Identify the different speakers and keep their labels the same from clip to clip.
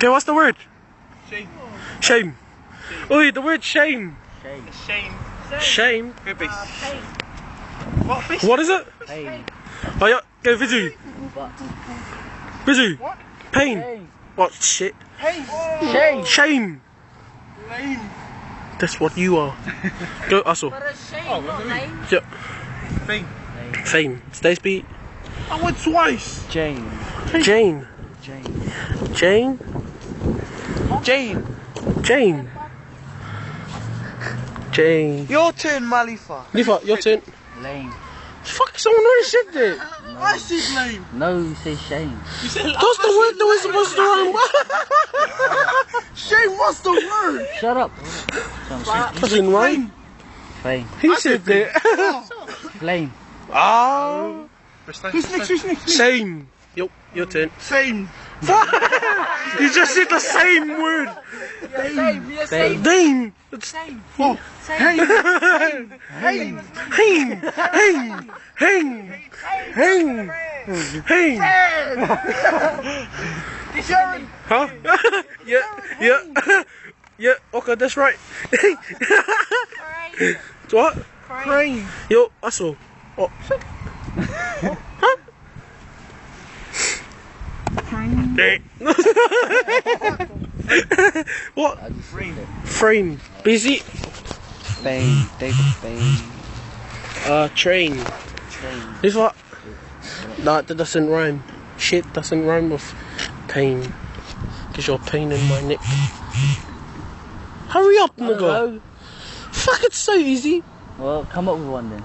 Speaker 1: Okay, what's the word?
Speaker 2: Shame.
Speaker 1: Shame. Oi, the word shame.
Speaker 2: Shame.
Speaker 1: Shame.
Speaker 2: Pain.
Speaker 1: What is it?
Speaker 3: Pain.
Speaker 1: Oh yeah, go Viju. Viju.
Speaker 2: What?
Speaker 1: Pain.
Speaker 3: Pain.
Speaker 1: What shit?
Speaker 2: Pain.
Speaker 3: Shame.
Speaker 1: Shame.
Speaker 2: Lame.
Speaker 1: That's what you are. Go, Ussel.
Speaker 4: But a shame, not lame.
Speaker 1: Yeah.
Speaker 2: Pain.
Speaker 1: Fame. Stacey.
Speaker 2: I went twice.
Speaker 3: Jane.
Speaker 1: Jane.
Speaker 3: Jane.
Speaker 1: Jane.
Speaker 3: Jane.
Speaker 1: Jane. Jane.
Speaker 2: Your turn, Malifa.
Speaker 1: Malifa, your turn.
Speaker 3: Lame.
Speaker 1: Fuck, someone already said that.
Speaker 2: I said lame.
Speaker 3: No, you say shame.
Speaker 2: You said
Speaker 1: That's the word that was supposed to rhyme.
Speaker 2: shame. What's the word?
Speaker 3: Shut up.
Speaker 1: Doesn't rhyme.
Speaker 3: Flame.
Speaker 1: He said that.
Speaker 3: Flame.
Speaker 1: Ah.
Speaker 2: Who's next?
Speaker 1: Same. Yo, your turn.
Speaker 2: Same.
Speaker 1: You just said the same word.
Speaker 4: Same, yeah, same.
Speaker 1: Name. It's
Speaker 4: Same.
Speaker 2: Oh.
Speaker 4: Same.
Speaker 2: Hang.
Speaker 1: hang. Hang. Hang. Hang. Hang.
Speaker 2: Sharon.
Speaker 1: Huh? Yeah. Yeah. Okay, that's right.
Speaker 4: Crane.
Speaker 1: What?
Speaker 2: Crane.
Speaker 1: Yo, Ussel. Oh. Huh? What? Frame. Busy.
Speaker 3: Fame. David Fame.
Speaker 1: Train.
Speaker 3: Train.
Speaker 1: This what? No, that doesn't rhyme. Shit doesn't rhyme with pain. Cause you're pain in my neck. Hurry up, nigga.
Speaker 3: Hello.
Speaker 1: Fuck, it's so easy.
Speaker 3: Well, come up with one then.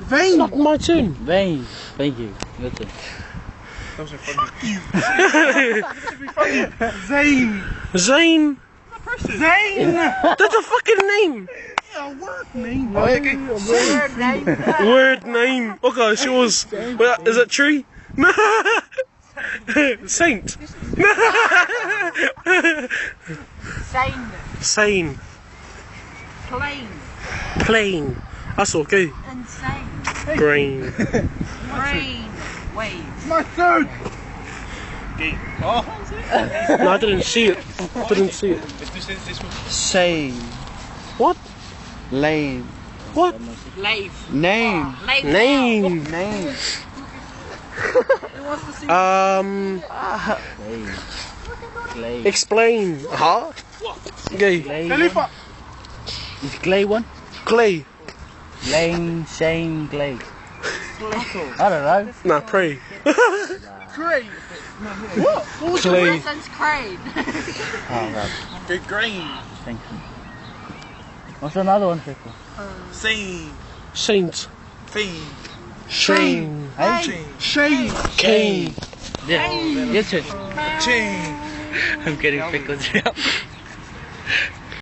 Speaker 1: It's
Speaker 2: Vein.
Speaker 1: not my turn.
Speaker 3: Vein. Thank you. Your turn.
Speaker 2: That was funny. Zane.
Speaker 1: Zane.
Speaker 2: Zane.
Speaker 1: That's a fucking name.
Speaker 2: Yeah, word name.
Speaker 4: Word name.
Speaker 1: Word name. Okay, it's yours. Wait, is it tree? Saint.
Speaker 4: Sane.
Speaker 1: Sane.
Speaker 4: Plain.
Speaker 1: Plain. That's all. Go.
Speaker 4: Insane.
Speaker 1: Brain.
Speaker 4: Brain. Wave.
Speaker 2: My third. Oh.
Speaker 1: No, I didn't see it. Didn't see it.
Speaker 3: Same.
Speaker 1: What?
Speaker 3: Lame.
Speaker 1: What?
Speaker 4: Lave.
Speaker 3: Name.
Speaker 4: Lave.
Speaker 1: Name.
Speaker 3: Name. Glade. Glade.
Speaker 1: Explain. Huh? Gay.
Speaker 3: Glade.
Speaker 2: Malifa.
Speaker 3: Is Glade one?
Speaker 1: Clay.
Speaker 3: Lame, shame, Glade. I don't know.
Speaker 1: Nah, pray.
Speaker 2: Crane. What? What was
Speaker 1: Clay.
Speaker 4: Presence Crane.
Speaker 3: Oh, right.
Speaker 2: Good grain.
Speaker 3: Thank you. What's another one, Feko?
Speaker 2: Sane.
Speaker 1: Saint.
Speaker 2: Fiend.
Speaker 1: Shane.
Speaker 3: Hey?
Speaker 2: Shane.
Speaker 1: Cane.
Speaker 3: Yeah. Your turn.
Speaker 2: Chain.
Speaker 3: I'm getting Feko now.